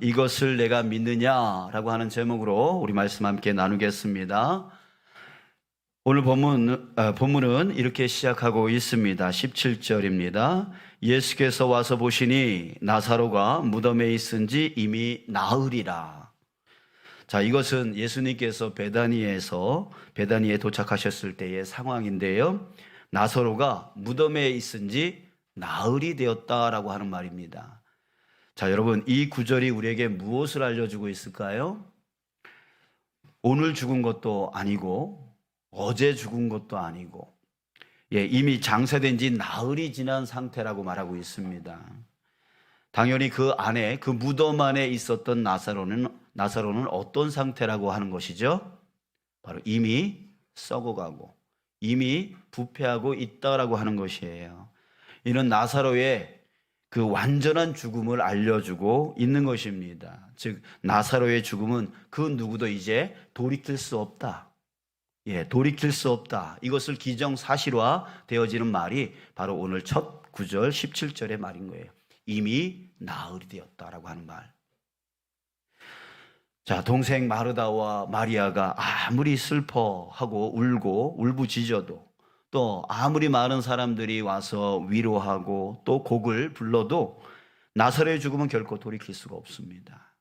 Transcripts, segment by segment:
이것을 내가 믿느냐라고 하는 제목으로 우리 말씀 함께 나누겠습니다. 오늘 본문은 이렇게 시작하고 있습니다. 17절입니다. 예수께서 와서 보시니 나사로가 무덤에 있은지 이미 나으리라. 자, 이것은 예수님께서 베다니에 도착하셨을 때의 상황인데요. 나사로가 무덤에 있은지 나흘이 되었다라고 하는 말입니다. 자, 여러분, 이 구절이 우리에게 무엇을 알려주고 있을까요? 오늘 죽은 것도 아니고 어제 죽은 것도 아니고 이미 장사된 지 나흘이 지난 상태라고 말하고 있습니다. 당연히 그 안에, 그 무덤 안에 있었던 나사로는 어떤 상태라고 하는 것이죠? 바로 이미 썩어가고 이미 부패하고 있다라고 하는 것이에요. 이는 나사로의 그 완전한 죽음을 알려주고 있는 것입니다. 즉, 나사로의 죽음은 그 누구도 이제 돌이킬 수 없다. 돌이킬 수 없다. 이것을 기정사실화 되어지는 말이 바로 오늘 첫 구절 17절의 말인 거예요. 이미 나흘이 되었다라고 하는 말. 자, 동생 마르다와 마리아가 아무리 슬퍼하고 울고 울부짖어도 또 아무리 많은 사람들이 와서 위로하고 또 곡을 불러도 나사로의 죽음은 결코 돌이킬 수가 없습니다.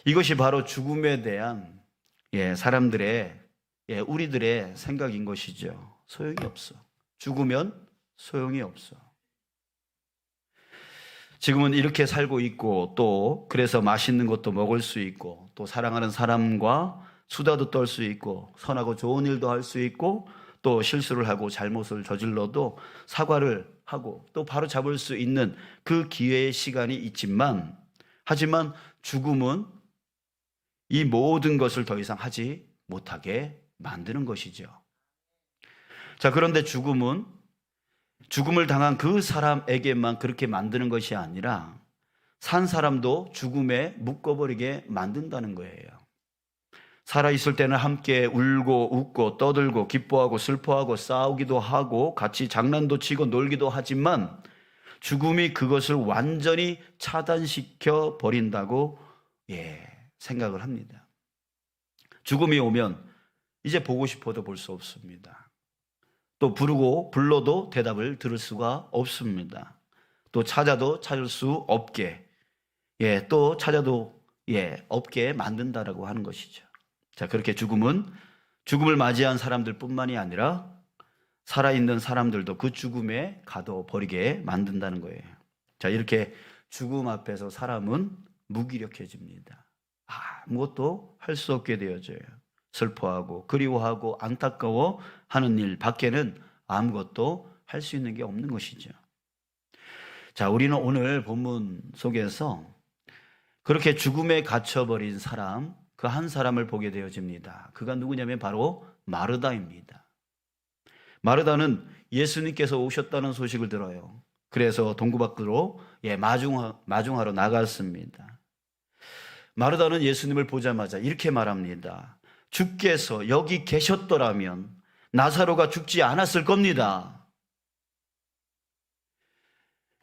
이것이 바로 죽음에 대한 우리들의 생각인 것이죠. 소용이 없어. 죽으면 소용이 없어. 지금은 이렇게 살고 있고 또 그래서 맛있는 것도 먹을 수 있고 또 사랑하는 사람과 수다도 떨 수 있고 선하고 좋은 일도 할 수 있고 또 실수를 하고 잘못을 저질러도 사과를 하고 또 바로 잡을 수 있는 그 기회의 시간이 있지만 하지만 죽음은 이 모든 것을 더 이상 하지 못하게 만드는 것이죠. 자, 그런데 죽음은 죽음을 당한 그 사람에게만 그렇게 만드는 것이 아니라 산 사람도 죽음에 묶어버리게 만든다는 거예요. 살아있을 때는 함께 울고 웃고 떠들고 기뻐하고 슬퍼하고 싸우기도 하고 같이 장난도 치고 놀기도 하지만 죽음이 그것을 완전히 차단시켜 버린다고 생각을 합니다. 죽음이 오면 이제 보고 싶어도 볼 수 없습니다. 또 불러도 대답을 들을 수가 없습니다. 또 찾아도 찾을 수 없게 또 찾아도 없게 만든다라고 하는 것이죠. 자, 그렇게 죽음을 맞이한 사람들 뿐만이 아니라 살아있는 사람들도 그 죽음에 가둬버리게 만든다는 거예요. 자, 이렇게 죽음 앞에서 사람은 무기력해집니다. 아무것도 할 수 없게 되어져요. 슬퍼하고 그리워하고 안타까워 하는 일 밖에는 아무것도 할 수 있는 게 없는 것이죠. 자, 우리는 오늘 본문 속에서 그렇게 죽음에 갇혀버린 사람, 그 한 사람을 보게 되어집니다. 그가 누구냐면 바로 마르다입니다. 마르다는 예수님께서 오셨다는 소식을 들어요. 그래서 동구 밖으로 마중하러 나갔습니다. 마르다는 예수님을 보자마자 이렇게 말합니다. 주께서 여기 계셨더라면 나사로가 죽지 않았을 겁니다.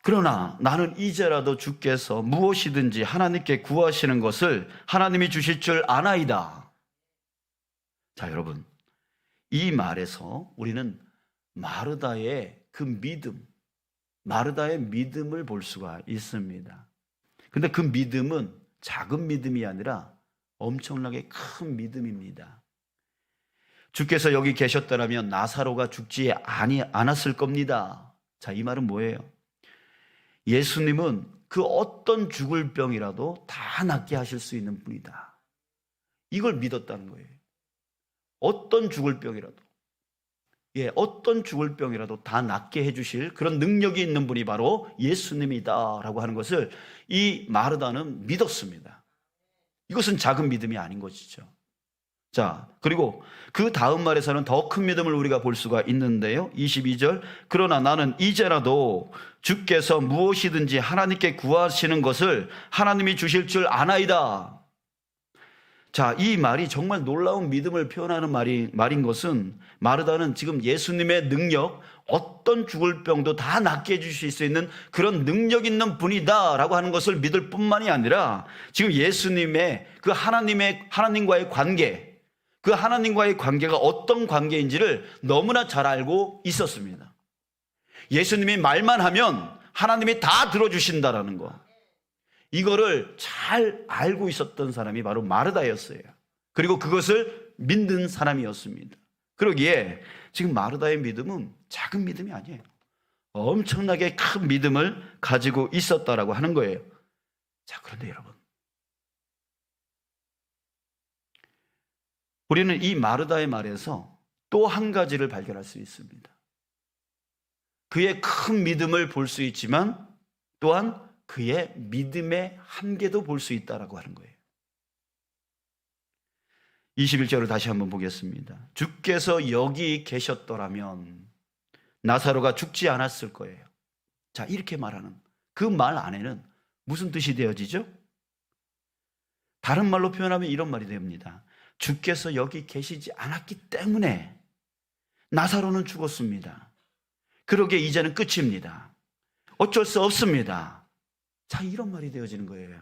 그러나 나는 이제라도 주께서 무엇이든지 하나님께 구하시는 것을 하나님이 주실 줄 아나이다. 자, 여러분, 이 말에서 우리는 마르다의 그 믿음, 마르다의 믿음을 볼 수가 있습니다. 근데 그 믿음은 작은 믿음이 아니라 엄청나게 큰 믿음입니다. 주께서 여기 계셨더라면 나사로가 죽지 않았을 겁니다. 자, 이 말은 뭐예요? 예수님은 그 어떤 죽을 병이라도 다 낫게 하실 수 있는 분이다. 이걸 믿었다는 거예요. 어떤 죽을 병이라도, 어떤 죽을 병이라도 다 낫게 해주실 그런 능력이 있는 분이 바로 예수님이다라고 하는 것을 이 마르다는 믿었습니다. 이것은 작은 믿음이 아닌 것이죠. 자, 그리고 그 다음 말에서는 더 큰 믿음을 우리가 볼 수가 있는데요. 22절, 그러나 나는 이제라도 주께서 무엇이든지 하나님께 구하시는 것을 하나님이 주실 줄 아나이다. 자, 이 말이 정말 놀라운 믿음을 표현하는 말인 것은 마르다는 지금 예수님의 능력, 어떤 죽을 병도 다 낫게 해주실 수 있는 그런 능력 있는 분이다라고 하는 것을 믿을 뿐만이 아니라 지금 예수님의 그 하나님과의 관계, 그 하나님과의 관계가 어떤 관계인지를 너무나 잘 알고 있었습니다. 예수님이 말만 하면 하나님이 다 들어주신다라는 거. 이거를 잘 알고 있었던 사람이 바로 마르다였어요. 그리고 그것을 믿는 사람이었습니다. 그러기에 지금 마르다의 믿음은 작은 믿음이 아니에요. 엄청나게 큰 믿음을 가지고 있었다라고 하는 거예요. 자, 그런데 여러분, 우리는 이 마르다의 말에서 또 한 가지를 발견할 수 있습니다. 그의 큰 믿음을 볼 수 있지만 또한 그의 믿음의 한계도 볼 수 있다라고 하는 거예요. 21절을 다시 한번 보겠습니다. 주께서 여기 계셨더라면 나사로가 죽지 않았을 거예요. 자, 이렇게 말하는 그 말 안에는 무슨 뜻이 되어지죠? 다른 말로 표현하면 이런 말이 됩니다. 주께서 여기 계시지 않았기 때문에 나사로는 죽었습니다. 그러기에 이제는 끝입니다. 어쩔 수 없습니다. 자, 이런 말이 되어지는 거예요.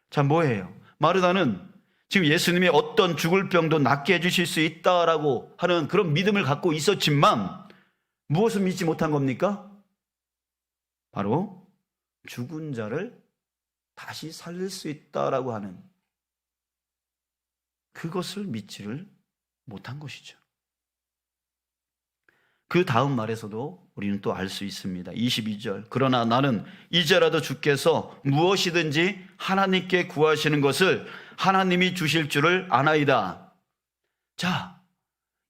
자, 뭐예요? 마르다는 지금 예수님이 어떤 죽을 병도 낫게 해주실 수 있다라고 하는 그런 믿음을 갖고 있었지만 무엇을 믿지 못한 겁니까? 바로 죽은 자를 다시 살릴 수 있다라고 하는 그것을 믿지를 못한 것이죠. 그 다음 말에서도 우리는 또 알 수 있습니다. 22절. 그러나 나는 이제라도 주께서 무엇이든지 하나님께 구하시는 것을 하나님이 주실 줄을 아나이다. 자,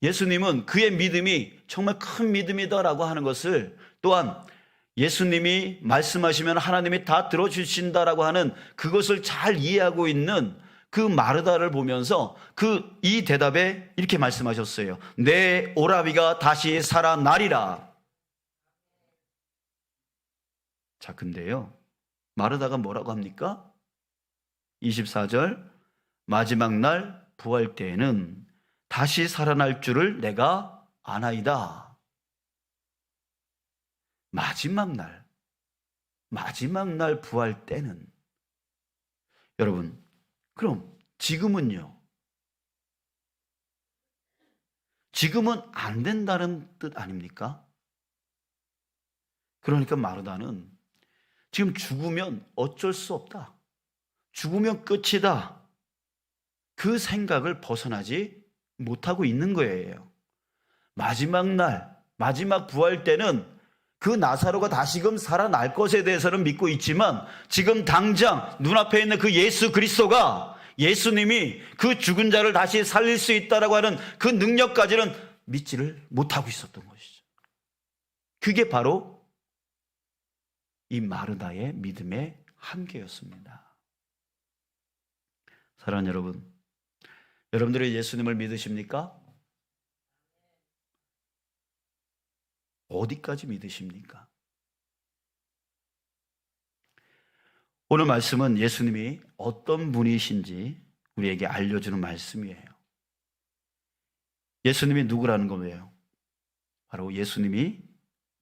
예수님은 그의 믿음이 정말 큰 믿음이다라고 하는 것을, 또한 예수님이 말씀하시면 하나님이 다 들어주신다라고 하는 그것을 잘 이해하고 있는 그 마르다를 보면서 이 대답에 이렇게 말씀하셨어요. 내 오라비가 다시 살아나리라. 자, 근데요, 마르다가 뭐라고 합니까? 24절. 마지막 날 부활 때에는 다시 살아날 줄을 내가 아나이다. 마지막 날 부활 때는, 여러분, 그럼 지금은요? 지금은 안 된다는 뜻 아닙니까? 그러니까 마르다는 지금 죽으면 어쩔 수 없다, 죽으면 끝이다, 그 생각을 벗어나지 못하고 있는 거예요. 마지막 날, 마지막 부활 때는 그 나사로가 다시금 살아날 것에 대해서는 믿고 있지만 지금 당장 눈앞에 있는 그 예수 그리스도가, 예수님이 그 죽은 자를 다시 살릴 수 있다라고 하는 그 능력까지는 믿지를 못하고 있었던 것이죠. 그게 바로 이 마르다의 믿음의 한계였습니다. 사랑하는 여러분, 여러분들이 예수님을 믿으십니까? 어디까지 믿으십니까? 오늘 말씀은 예수님이 어떤 분이신지 우리에게 알려주는 말씀이에요. 예수님이 누구라는 거예요? 바로 예수님이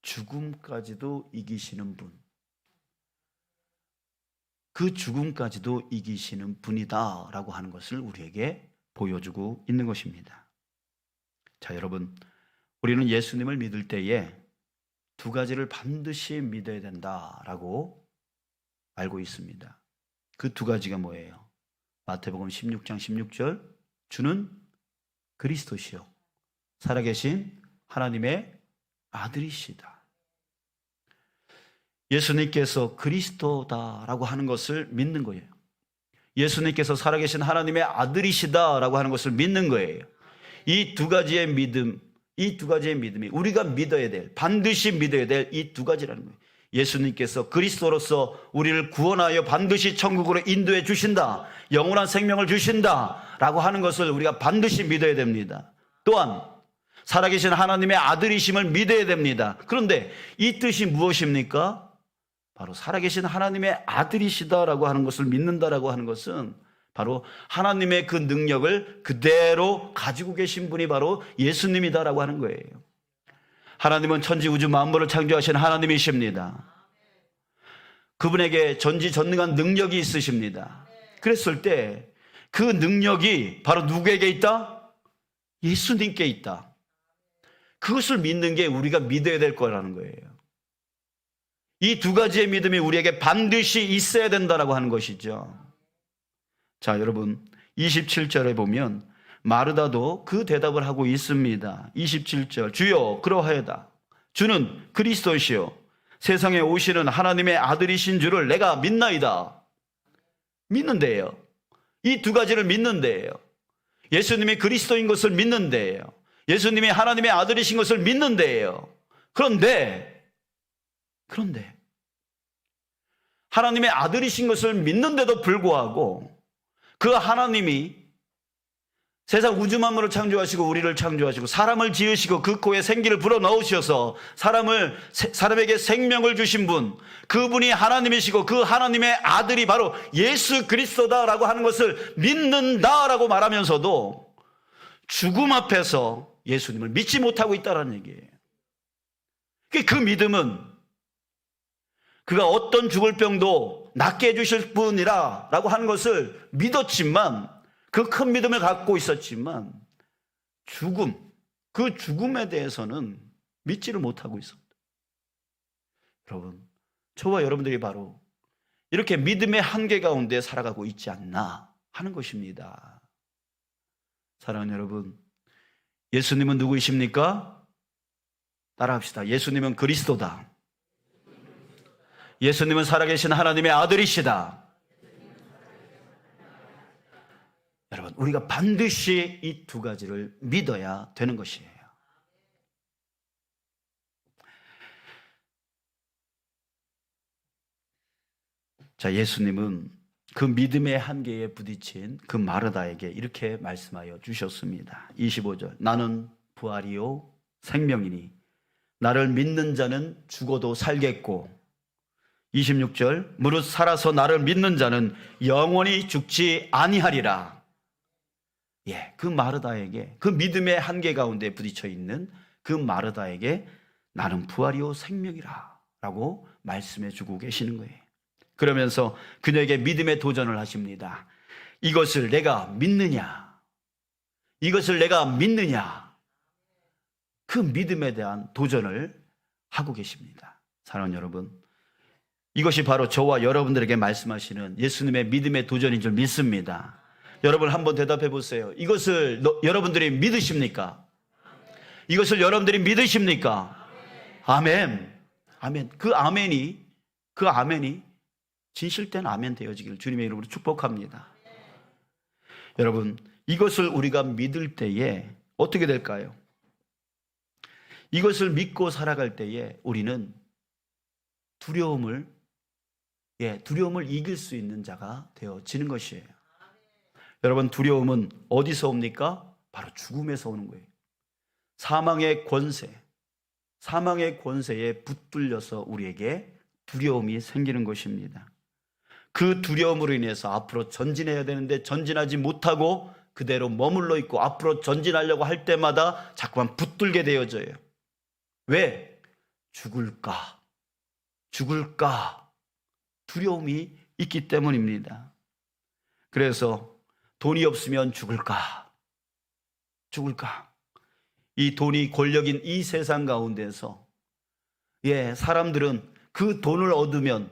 죽음까지도 이기시는 분, 그 죽음까지도 이기시는 분이다라고 하는 것을 우리에게 보여주고 있는 것입니다. 자, 여러분, 우리는 예수님을 믿을 때에 두 가지를 반드시 믿어야 된다라고 알고 있습니다. 그 두 가지가 뭐예요? 마태복음 16장 16절, 주는 그리스도시요 살아계신 하나님의 아들이시다. 예수님께서 그리스도다라고 하는 것을 믿는 거예요. 예수님께서 살아계신 하나님의 아들이시다라고 하는 것을 믿는 거예요. 이 두 가지의 믿음이 우리가 믿어야 될, 반드시 믿어야 될 이 두 가지라는 거예요. 예수님께서 그리스도로서 우리를 구원하여 반드시 천국으로 인도해 주신다, 영원한 생명을 주신다라고 하는 것을 우리가 반드시 믿어야 됩니다. 또한 살아계신 하나님의 아들이심을 믿어야 됩니다. 그런데 이 뜻이 무엇입니까? 바로 살아계신 하나님의 아들이시다라고 하는 것을 믿는다라고 하는 것은 바로 하나님의 그 능력을 그대로 가지고 계신 분이 바로 예수님이다라고 하는 거예요. 하나님은 천지 우주 만물을 창조하신 하나님이십니다. 그분에게 전지전능한 능력이 있으십니다. 그랬을 때 그 능력이 바로 누구에게 있다? 예수님께 있다. 그것을 믿는 게 우리가 믿어야 될 거라는 거예요. 이 두 가지의 믿음이 우리에게 반드시 있어야 된다라고 하는 것이죠. 자, 여러분 27절에 보면 마르다도 그 대답을 하고 있습니다. 27절, 주여 그러하여다. 주는 그리스도시요 세상에 오시는 하나님의 아들이신 줄을 내가 믿나이다. 믿는데요. 이 두 가지를 믿는데요. 예수님이 그리스도인 것을 믿는데요. 예수님이 하나님의 아들이신 것을 믿는데요. 그런데 하나님의 아들이신 것을 믿는데도 불구하고 그 하나님이 세상 우주 만물을 창조하시고 우리를 창조하시고 사람을 지으시고 그 코에 생기를 불어넣으셔서 사람에게 생명을 주신 분, 그분이 하나님이시고 그 하나님의 아들이 바로 예수 그리스도다라고 하는 것을 믿는다라고 말하면서도 죽음 앞에서 예수님을 믿지 못하고 있다는 얘기예요. 그 믿음은 그가 어떤 죽을 병도 낫게 해주실 분이라고 하는 것을 믿었지만, 그 큰 믿음을 갖고 있었지만 그 죽음에 대해서는 믿지를 못하고 있습니다. 여러분, 저와 여러분들이 바로 이렇게 믿음의 한계 가운데 살아가고 있지 않나 하는 것입니다. 사랑하는 여러분, 예수님은 누구이십니까? 따라합시다. 예수님은 그리스도다. 예수님은 살아계신 하나님의 아들이시다. 여러분, 우리가 반드시 이 두 가지를 믿어야 되는 것이에요. 자, 예수님은 그 믿음의 한계에 부딪힌 그 마르다에게 이렇게 말씀하여 주셨습니다. 25절, 나는 부활이요 생명이니 나를 믿는 자는 죽어도 살겠고, 26절, 무릇 살아서 나를 믿는 자는 영원히 죽지 아니하리라. 그 마르다에게, 그 믿음의 한계 가운데 부딪혀 있는 그 마르다에게 나는 부활이요 생명이라 라고 말씀해 주고 계시는 거예요. 그러면서 그녀에게 믿음의 도전을 하십니다. 이것을 내가 믿느냐? 이것을 내가 믿느냐? 그 믿음에 대한 도전을 하고 계십니다. 사랑하는 여러분, 이것이 바로 저와 여러분들에게 말씀하시는 예수님의 믿음의 도전인 줄 믿습니다. 여러분 한번 대답해 보세요. 이것을 여러분들이 믿으십니까? 이것을 여러분들이 믿으십니까? 아멘. 아멘. 그 아멘이 진실된 아멘 되어지기를 주님의 이름으로 축복합니다. 여러분, 이것을 우리가 믿을 때에 어떻게 될까요? 이것을 믿고 살아갈 때에 우리는 두려움을 이길 수 있는 자가 되어지는 것이에요. 여러분, 두려움은 어디서 옵니까? 바로 죽음에서 오는 거예요. 사망의 권세에 붙들려서 우리에게 두려움이 생기는 것입니다. 그 두려움으로 인해서 앞으로 전진해야 되는데 전진하지 못하고 그대로 머물러 있고, 앞으로 전진하려고 할 때마다 자꾸만 붙들게 되어져요. 왜? 죽을까? 두려움이 있기 때문입니다. 그래서 돈이 없으면 죽을까? 이 돈이 권력인 이 세상 가운데서 사람들은 그 돈을 얻으면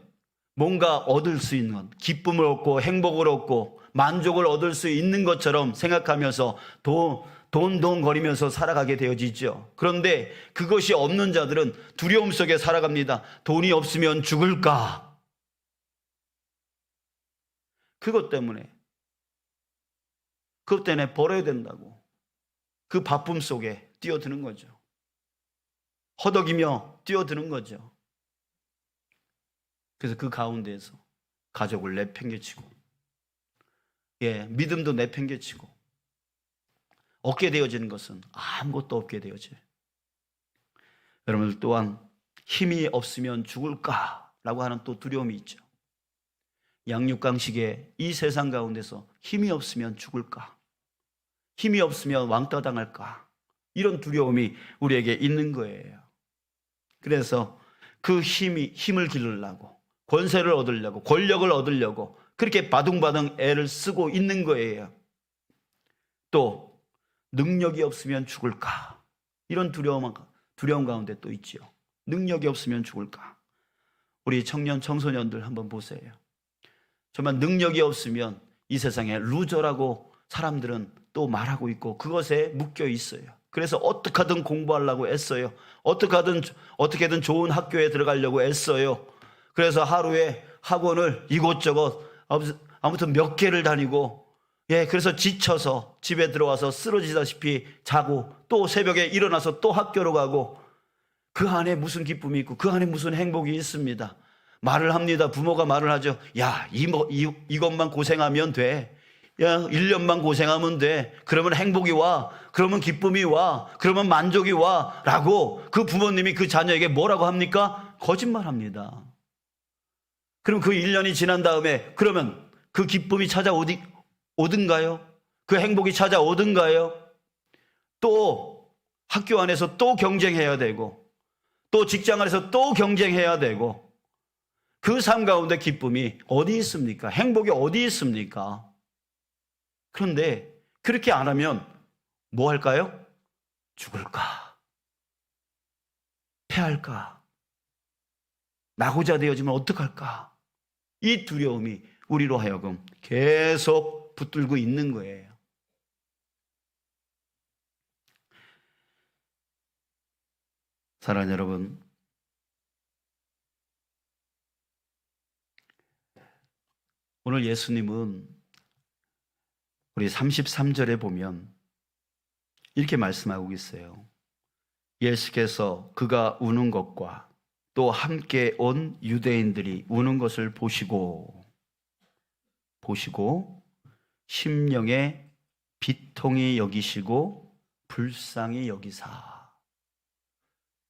뭔가 얻을 수 있는, 기쁨을 얻고 행복을 얻고 만족을 얻을 수 있는 것처럼 생각하면서 돈 거리면서 살아가게 되어지죠. 그런데 그것이 없는 자들은 두려움 속에 살아갑니다. 돈이 없으면 죽을까? 그것 때문에 벌어야 된다고 그 바쁨 속에 뛰어드는 거죠. 허덕이며 뛰어드는 거죠. 그래서 그 가운데에서 가족을 내팽개치고, 믿음도 내팽개치고, 얻게 되어지는 것은 아무것도 없게 되어져요. 여러분들 또한 힘이 없으면 죽을까라고 하는 또 두려움이 있죠. 양육강식의 이 세상 가운데서 힘이 없으면 죽을까? 힘이 없으면 왕따 당할까? 이런 두려움이 우리에게 있는 거예요. 그래서 그 힘을 기르려고, 권세를 얻으려고, 권력을 얻으려고 그렇게 바둥바둥 애를 쓰고 있는 거예요. 또 능력이 없으면 죽을까? 이런 두려움 가운데 또 있죠. 능력이 없으면 죽을까? 우리 청년 청소년들 한번 보세요. 정말 능력이 없으면 이 세상에 루저라고 사람들은 또 말하고 있고 그것에 묶여 있어요. 그래서 어떻게 하든 공부하려고 애써요. 어떻게든 좋은 학교에 들어가려고 애써요. 그래서 하루에 학원을 이곳저곳 아무튼 몇 개를 다니고, 그래서 지쳐서 집에 들어와서 쓰러지다시피 자고 또 새벽에 일어나서 또 학교로 가고, 그 안에 무슨 기쁨이 있고 그 안에 무슨 행복이 있습니다. 말을 합니다. 부모가 말을 하죠. 야, 이것만 고생하면 돼. 야, 1년만 고생하면 돼. 그러면 행복이 와. 그러면 기쁨이 와. 그러면 만족이 와. 라고 그 부모님이 그 자녀에게 뭐라고 합니까? 거짓말합니다. 그럼 그 1년이 지난 다음에 그러면 그 기쁨이 찾아오든가요? 그 행복이 찾아오든가요? 또 학교 안에서 또 경쟁해야 되고, 또 직장 안에서 또 경쟁해야 되고, 그 삶 가운데 기쁨이 어디 있습니까? 행복이 어디 있습니까? 그런데 그렇게 안 하면 뭐 할까요? 죽을까? 패할까? 나고자 되어지면 어떡할까? 이 두려움이 우리로 하여금 계속 붙들고 있는 거예요. 사랑하는 여러분, 오늘 예수님은 우리 33절에 보면 이렇게 말씀하고 있어요. 예수께서 그가 우는 것과 또 함께 온 유대인들이 우는 것을 보시고 심령에 비통히 여기시고 불쌍히 여기사,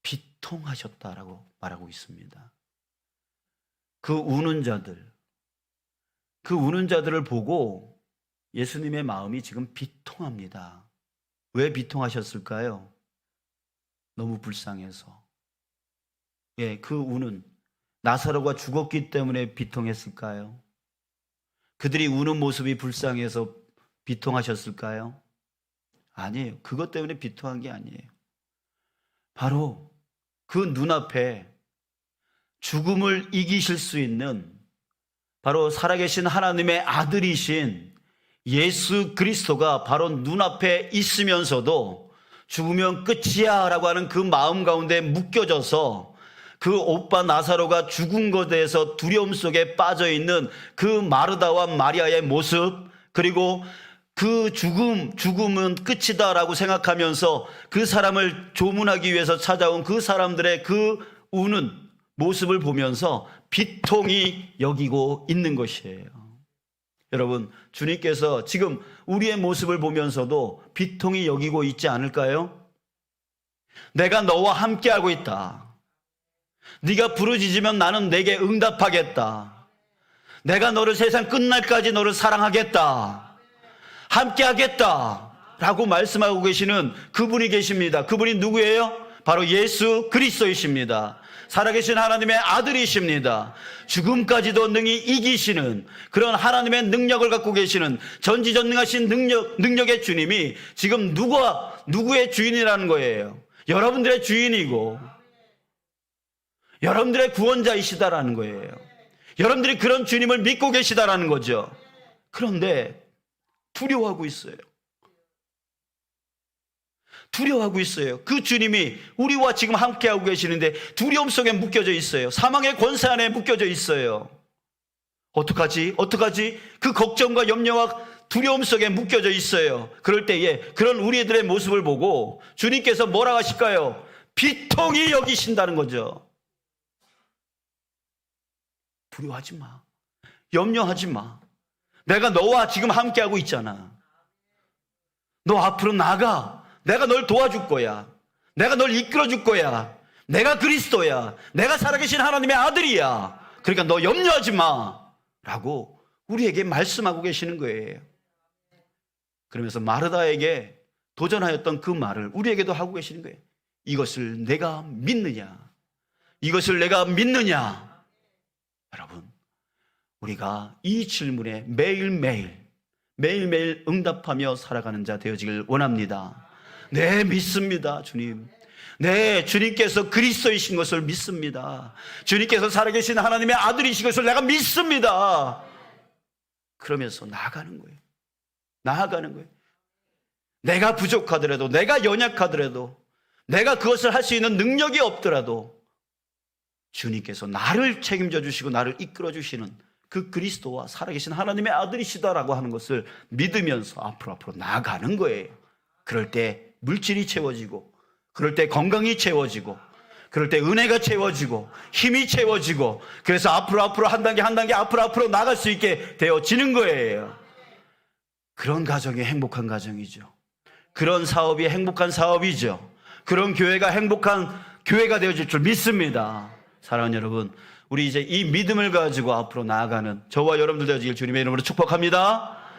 비통하셨다라고 말하고 있습니다. 그 우는 자들을 보고 예수님의 마음이 지금 비통합니다. 왜 비통하셨을까요? 너무 불쌍해서. 그 우는 나사로가 죽었기 때문에 비통했을까요? 그들이 우는 모습이 불쌍해서 비통하셨을까요? 아니에요. 그것 때문에 비통한 게 아니에요. 바로 그 눈앞에 죽음을 이기실 수 있는 바로 살아계신 하나님의 아들이신 예수 그리스도가 바로 눈앞에 있으면서도 죽으면 끝이야 라고 하는 그 마음 가운데 묶여져서 그 오빠 나사로가 죽은 것에 대해서 두려움 속에 빠져있는 그 마르다와 마리아의 모습, 그리고 그 죽음은 끝이다 라고 생각하면서 그 사람을 조문하기 위해서 찾아온 그 사람들의 그 우는 모습을 보면서 비통히 여기고 있는 것이에요. 여러분, 주님께서 지금 우리의 모습을 보면서도 비통히 여기고 있지 않을까요? 내가 너와 함께하고 있다. 네가 부르짖으면 나는 내게 응답하겠다. 내가 너를 세상 끝날까지 너를 사랑하겠다. 함께하겠다 라고 말씀하고 계시는 그분이 계십니다. 그분이 누구예요? 바로 예수 그리스도이십니다. 살아계신 하나님의 아들이십니다. 죽음까지도 능히 이기시는 그런 하나님의 능력을 갖고 계시는 전지전능하신 능력의 주님이 지금 누구의 주인이라는 거예요? 여러분들의 주인이고 여러분들의 구원자이시다라는 거예요. 여러분들이 그런 주님을 믿고 계시다라는 거죠. 그런데 두려워하고 있어요. 두려워하고 있어요. 그 주님이 우리와 지금 함께하고 계시는데 두려움 속에 묶여져 있어요. 사망의 권세 안에 묶여져 있어요. 어떡하지? 그 걱정과 염려와 두려움 속에 묶여져 있어요. 그럴 때에 그런 우리들의 모습을 보고 주님께서 뭐라 하실까요? 비통히 여기신다는 거죠. 두려워하지 마. 염려하지 마. 내가 너와 지금 함께하고 있잖아. 너 앞으로 나가. 내가 널 도와줄 거야. 내가 널 이끌어줄 거야. 내가 그리스도야. 내가 살아계신 하나님의 아들이야. 그러니까 너 염려하지 마 라고 우리에게 말씀하고 계시는 거예요. 그러면서 마르다에게 도전하였던 그 말을 우리에게도 하고 계시는 거예요. 이것을 내가 믿느냐? 이것을 내가 믿느냐? 여러분, 우리가 이 질문에 매일매일 응답하며 살아가는 자 되어지길 원합니다. 네, 믿습니다, 주님. 네, 주님께서 그리스도이신 것을 믿습니다. 주님께서 살아계신 하나님의 아들이신 것을 내가 믿습니다. 그러면서 나아가는 거예요. 내가 부족하더라도, 내가 연약하더라도, 내가 그것을 할 수 있는 능력이 없더라도 주님께서 나를 책임져 주시고 나를 이끌어 주시는 그 그리스도와 살아계신 하나님의 아들이시다라고 하는 것을 믿으면서 앞으로 나아가는 거예요. 그럴 때 물질이 채워지고, 그럴 때 건강이 채워지고, 그럴 때 은혜가 채워지고, 힘이 채워지고, 그래서 앞으로 한 단계 앞으로 나갈 수 있게 되어지는 거예요. 그런 가정이 행복한 가정이죠. 그런 사업이 행복한 사업이죠. 그런 교회가 행복한 교회가 되어질 줄 믿습니다. 사랑하는 여러분, 우리 이제 이 믿음을 가지고 앞으로 나아가는 저와 여러분들 되어지길 주님의 이름으로 축복합니다.